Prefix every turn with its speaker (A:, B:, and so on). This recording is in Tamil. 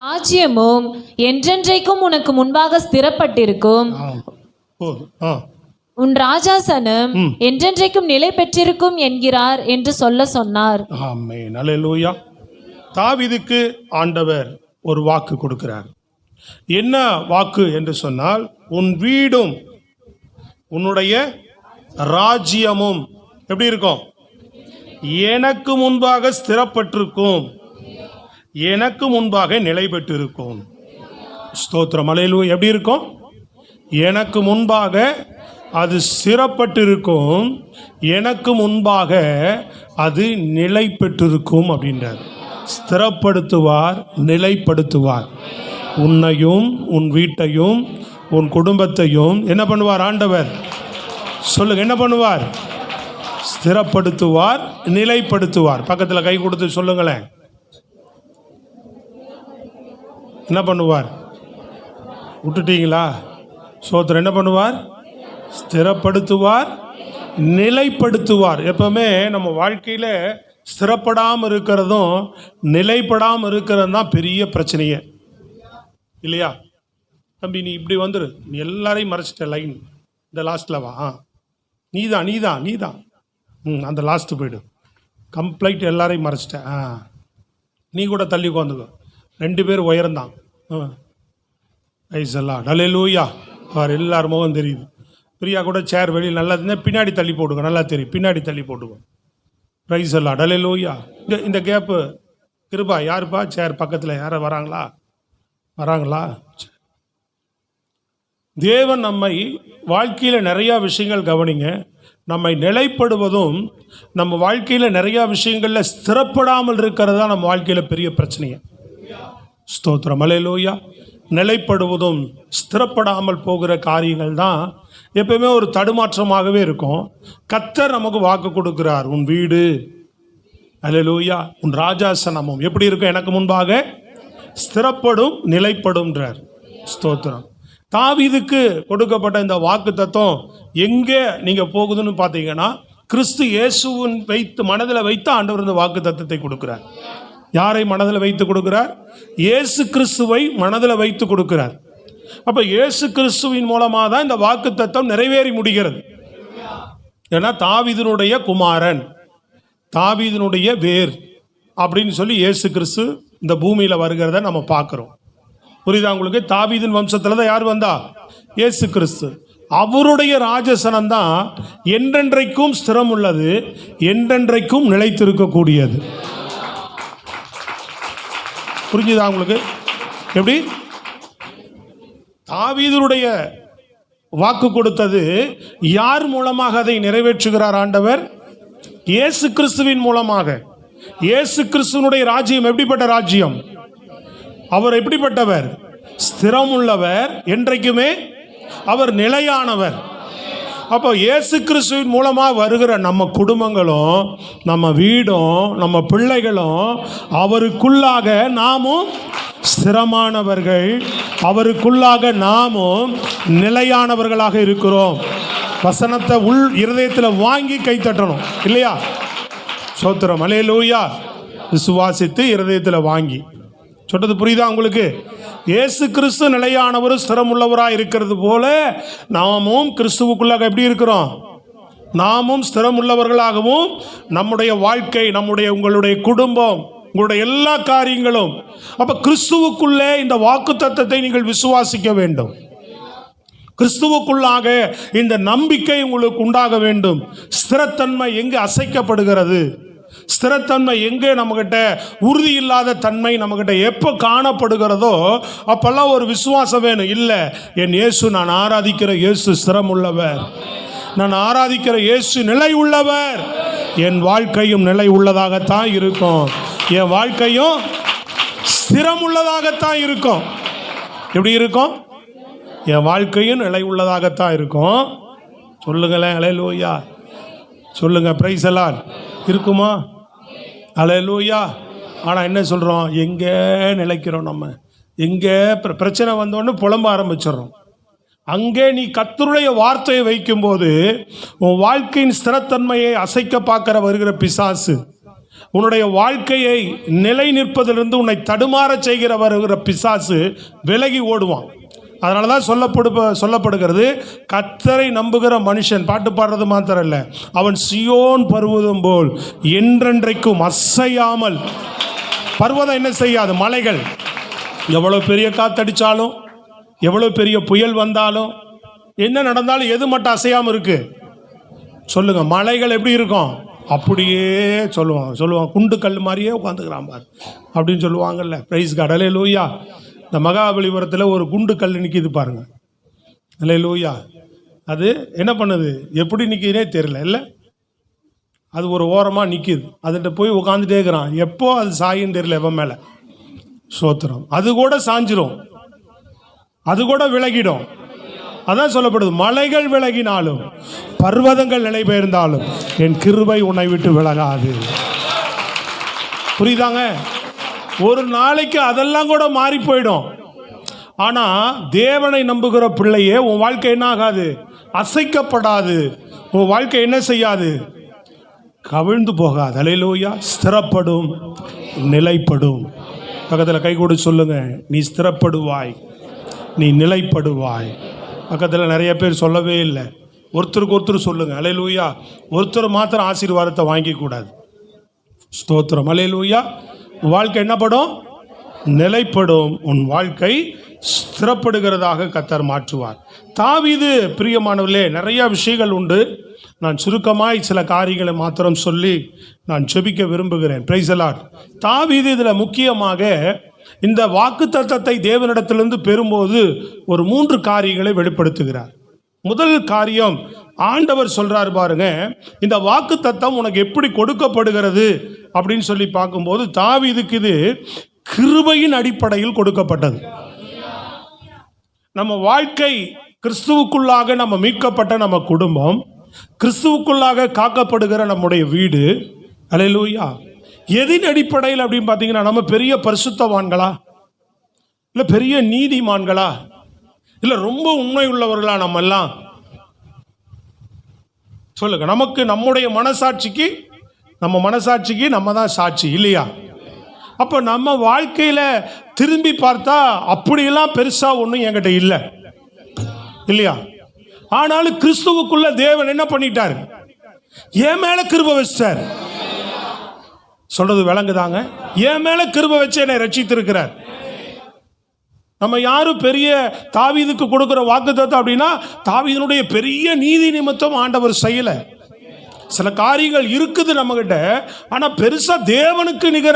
A: ராஜ்யமும் என்றென்றைக்கும் உனக்கு முன்பாக ஸ்திரப்பட்டிருக்கும். உன் ராஜாசனம் என்றென்றைக்கும் நிலை பெற்றிருக்கும் என்கிறார் என்று சொன்னார்.
B: ஆமென். அல்லேலூயா. தாவீதுக்கு ஆண்டவர் ஒரு வாக்கு கொடுக்கிறார். என்ன வாக்கு என்று சொன்னால், உன் வீடும் உன்னுடைய ராஜ்யமும் எப்படி இருக்கும்? எனக்கு முன்பாக ஸ்திரப்பட்டிருக்கும், எனக்கு முன்பாக நிலை பெற்றிருக்கும். ஸ்தோத்திரம். அல்லேலூயா. எப்படி இருக்கும்? எனக்கு முன்பாக அது ஸ்திரப்பட்டிருக்கும், எனக்கு முன்பாக அது நிலை பெற்றிருக்கும் அப்படின்றார். ஸ்திரப்படுத்துவார், நிலைப்படுத்துவார். உன்னையும் உன் வீட்டையும் உன் குடும்பத்தையும் என்ன பண்ணுவார் ஆண்டவர்? சொல்லுங்க, என்ன பண்ணுவார்? ஸ்திரப்படுத்துவார், நிலைப்படுத்துவார். பக்கத்தில் கை கொடுத்து சொல்லுங்களேன், என்ன பண்ணுவார்? விட்டுட்டீங்களா? சோத்திரம். என்ன பண்ணுவார்? ஸ்திரப்படுத்துவார், நிலைப்படுத்துவார். எப்பவுமே நம்ம வாழ்க்கையில் ஸ்திரப்படாமல் இருக்கிறதும் நிலைப்படாமல் இருக்கிறது தான் பெரிய பிரச்சனையே, இல்லையா? தம்பி, நீ இப்படி வந்துரு, நீ எல்லாரையும் மறைச்சிட்ட லைன், இந்த லாஸ்ட்டில் வா, நீதான் நீதான் நீதான், அந்த லாஸ்ட்டு போய்டு, கம்ப்ளைண்ட் எல்லாரையும் மறைச்சிட்ட, நீ கூட தள்ளி உட்காந்துக்கோ, 2 பேர் உயர்ந்தான். ஐசல்லா அல்லேலூயா. அவர் எல்லார் முகம் தெரியுது. பிரியா கூட சேர் வெளியில் நல்லா இருந்தால் பின்னாடி தள்ளி போட்டுங்க, நல்லா தெரியும், பின்னாடி தள்ளி போட்டுக்கோ. ப்ரைஸ் எல்லாம் அல்லேலூயா. இந்த கேப்பு கிருபா யாருப்பா? சேர் பக்கத்தில் யாரை வராங்களா? தேவன் நம்மை வாழ்க்கையில் நிறையா விஷயங்கள் கவனிங்க, நம்மை நிலைப்படுவதும் நம்ம வாழ்க்கையில் நிறையா விஷயங்களில் ஸ்திரப்படாமல் இருக்கிறது தான் நம்ம வாழ்க்கையில் பெரிய பிரச்சனையே. ஸ்தோத்திரம். அல்லேலூயா. நிலைப்படுவதும் ஸ்திரப்படாமல் போகிற காரியங்கள் தான் எப்பவுமே ஒரு தடுமாற்றமாகவே இருக்கும். கர்த்தர் நமக்கு வாக்கு கொடுக்கிறார், உன் வீடு, அல்லேலூயா, உன் ராஜாசனமும் எப்படி இருக்கும்? எனக்கு முன்பாக ஸ்திரப்படும், நிலைப்படும்ன்றார். ஸ்தோத்திரம். தாவீதுக்கு கொடுக்கப்பட்ட இந்த வாக்கு தத்துவம் எங்கே நீங்கள் போகுதுன்னு பார்த்தீங்கன்னா, கிறிஸ்து இயேசுவின் மனதில் வைத்து ஆண்டவர் இந்த வாக்கு தத்துவத்தை கொடுக்கிறார். யாரை மனதில் வைத்து கொடுக்கிறார்? இயேசு கிறிஸ்துவை மனதில் வைத்து கொடுக்கிறார். அப்போ இயேசு கிறிஸ்துவின் மூலமாக தான் இந்த வாக்கு தத்துவம் நிறைவேறி முடிகிறது. ஏன்னா தாவீதினுடைய குமாரன், தாவீதினுடைய வேர் அப்படின்னு சொல்லி இயேசு கிறிஸ்து இந்த பூமியில் வருகிறத நம்ம பார்க்குறோம். புரியுதா உங்களுக்கு? தாவீதின் வம்சத்தில் தான் யார் வந்தா? இயேசு கிறிஸ்து. அவருடைய ராஜசனம் தான் என்றென்றைக்கும் ஸ்திரம் உள்ளது, என்றென்றைக்கும் நிலைத்திருக்கக்கூடியது. புரிஞ்சுதா உங்களுக்கு? எப்படி தாவீதுடைய வாக்கு கொடுத்தது யார் மூலமாக அதை நிறைவேற்றுகிறார் ஆண்டவர்? இயேசு கிறிஸ்துவின் மூலமாக. இயேசு கிறிஸ்துவனுடைய ராஜ்யம் எப்படிப்பட்ட ராஜ்யம்? அவர் எப்படிப்பட்டவர்? ஸ்திரம் உள்ளவர், என்றைக்குமே அவர் நிலையானவர். அப்போ இயேசு கிறிஸ்துவின் மூலமாக வருகிற நம்ம குடும்பங்களும் நம்ம வீடும் நம்ம பிள்ளைகளும் அவருக்குள்ளாக நாமும் ஸ்திரமானவர்கள், அவருக்குள்ளாக நாமும் நிலையானவர்களாக இருக்கிறோம். வசனத்தை உள் இருதயத்தில் வாங்கி கை தட்டணும், இல்லையா? ஸ்தோத்திரம். அல்லேலூயா. விசுவாசித்து இருதயத்தில் வாங்கி சொல்றது புரியுதா உங்களுக்கு? இயேசு கிறிஸ்து நிலையானவர், ஸ்திரமுள்ளவராக இருக்கிறது போல நாமும் கிறிஸ்துவுக்குள்ளாக எப்படி இருக்கிறோம்? நாமும் ஸ்திரமுள்ளவர்களாகவும் நம்முடைய வாழ்க்கை, உங்களுடைய குடும்பம், உங்களுடைய எல்லா காரியங்களும். அப்ப கிறிஸ்துவுக்குள்ளே இந்த வாக்கு தத்தத்தை நீங்கள் விசுவாசிக்க வேண்டும். கிறிஸ்துவுக்குள்ளாக இந்த நம்பிக்கை உங்களுக்கு உண்டாக வேண்டும். ஸ்திரத்தன்மை எங்கு அசைக்கப்படுகிறது, ஸ்திரத்தன்மை எங்கே நம்மகிட்ட உறுதி இல்லாத தன்மை நம்மகிட்ட எப்போ காணப்படுகிறதோ அப்பெல்லாம் ஒரு விசுவாசம் வேணும். இல்லை, என் இயேசு, நான் ஆராதிக்கிற இயேசு ஸ்திரம் உள்ளவர், நான் ஆராதிக்கிற இயேசு நிலை உள்ளவர், என் வாழ்க்கையும் நிலை உள்ளதாகத்தான் இருக்கும், என் வாழ்க்கையும் ஸ்திரம் உள்ளதாகத்தான் இருக்கும். எப்படி இருக்கும்? என் வாழ்க்கையும் நிலை உள்ளதாகத்தான் இருக்கும். சொல்லுங்களேன் அல்லேலூயா. சொல்லுங்க, பிரைஸ் எல்லாம் இருக்குமா? அல்லேலூயா. ஆனால் என்ன சொல்கிறோம்? எங்கே நிலைக்கிறோம்? நம்ம எங்கே பிரச்சனை வந்தோடனே புலம்ப ஆரம்பிச்சிடறோம். அங்கே நீ கர்த்தருடைய வார்த்தையை வைக்கும்போது உன் வாழ்க்கையின் ஸ்திரத்தன்மையை அசைக்க பார்க்கிற வருகிற பிசாசு உன்னுடைய வாழ்க்கையை நிலை நிற்பதிலிருந்து உன்னை தடுமாறச் செய்கிற வருகிற பிசாசு விலகி ஓடுவான். அதனால தான் சொல்லப்படுகிறது, கர்த்தரை நம்புகிற மனுஷன், பாட்டு பாடுறது மாத்திரம் இல்லை, அவன் சியோன் பர்வதம் போல் என்றென்றைக்கும் அசையாமல். பர்வதம் என்ன செய்யாது? மலைகள் எவ்வளோ பெரிய காத்தடிச்சாலும், எவ்வளோ பெரிய புயல் வந்தாலும், என்ன நடந்தாலும் எது மட்டும் அசையாமல் இருக்கு சொல்லுங்க? மலைகள் எப்படி இருக்கும்? அப்படியே சொல்லுவாங்க குண்டு கல் மாதிரியே உட்காந்துக்கிறான் பார் அப்படின்னு சொல்லுவாங்கல்ல. பிரைஸ் காட், அல்லேலூயா. இந்த மகாபலிபுரத்தில் ஒரு குண்டு கல் நிற்கிது பாருங்க, அல்லேலூயா. அது என்ன பண்ணுது, எப்படி நிற்கிதுனே தெரியல இல்லை, அது ஒரு ஓரமாக நிற்கிது. அதுகிட்ட போய் உட்காந்துட்டே இருக்கிறான், எப்போ அது சாயின்னு தெரியல எவன் மேலே. சோத்திரம். அது கூட சாஞ்சிரும், அது கூட விலகிடும். அதான் சொல்லப்படுது, மலைகள் விலகினாலும் பர்வதங்கள் நிலை பெயர்ந்தாலும் என் கிருபை உன்னை விட்டு விலகாது. புரியுதாங்க? ஒரு நாளைக்கு அதெல்லாம் கூட மாறி போயிடும். ஆனால் தேவனை நம்புகிற பிள்ளையே உன் வாழ்க்கை என்ன ஆகாது? அசைக்கப்படாது. உன் வாழ்க்கை என்ன செய்யாது? கவிழ்ந்து போகாது. அல்லேலூயா. ஸ்திரப்படும், நிலைப்படும். பக்கத்தில் கை கொடு சொல்லுங்க, நீ ஸ்திரப்படுவாய், நீ நிலைப்படுவாய். பக்கத்தில் நிறைய பேர் சொல்லவே இல்லை, ஒருத்தருக்கு ஒருத்தர் சொல்லுங்க. அல்லேலூயா. ஒருத்தர் மாத்திரம் ஆசீர்வாதத்தை வாங்கிக்கூடாது. ஸ்தோத்திரம். அல்லேலூயா. உன் வாழ்க்கை என்னப்படும்? நிலைப்படும். உன் வாழ்க்கை ஸ்திரப்படுகிறதாக கர்த்தர் மாற்றுவார். தாவீது பிரியமானவர்களே, நிறைய விஷயங்கள் உண்டு. நான் சுருக்கமாய் சில காரியங்களை மாத்திரம் சொல்லி நான் ஜெபிக்க விரும்புகிறேன். Praise the Lord. தாவீது இதில் முக்கியமாக இந்த வாக்குத்தத்தத்தை தேவனிடத்திலிருந்து பெறும்போது ஒரு 3 காரியங்களை வெளிப்படுத்துகிறார். முதல் காரியம், ஆண்டவர் சொல்றார் பாருங்க, இந்த வாக்குத்தத்தம் உனக்கு எப்படி கொடுக்கப்படுகிறது அப்படின்னு சொல்லி பார்க்கும்போது, தாவீதுக்கு இது கிருபையின் அடிப்படையில் கொடுக்கப்பட்டது. நம்ம வாழ்க்கை கிறிஸ்துவுக்குள்ளாக நம்ம மீட்கப்பட்ட நம்ம குடும்பம், கிறிஸ்துவுக்குள்ளாக காக்கப்படுகிற நம்முடைய வீடு, அல்லேலூயா, எதின் அடிப்படையில் அப்படின்னு பார்த்தீங்கன்னா, நம்ம பெரிய பரிசுத்தவான்களா, இல்லை பெரிய நீதிமான்களா, இல்லை ரொம்ப உண்மை உள்ளவர்களா? நம்ம எல்லாம் சொல்லுங்க. நமக்கு நம்முடைய மனசாட்சிக்கு நம்ம தான் சாட்சி இல்லையா? அப்போ நம்ம வாழ்க்கையில் திரும்பி பார்த்தா அப்படியெல்லாம் பெருசாக ஒன்றும் என்கிட்ட இல்லை இல்லையா? ஆனாலும் கிறிஸ்துவுக்குள்ள தேவன் என்ன பண்ணிட்டார்? என் மேல கிருபை வச்சார். சொல்றது விளங்குதாங்க? என் மேல கிருபை வச்சு என்னை ரட்சித்திருக்கிறார். நம்ம யாரும் பெரிய தாவீதுக்கு கொடுக்கிற வாக்குத்தத்தம் அப்படின்னா, தாவீதினுடைய பெரிய நீதி நிமித்தம் ஆண்டவர் செய்யல. சில காரியங்கள் இருக்குது நம்ம கிட்ட, ஆனா பெருசா தேவனுக்கு நிகர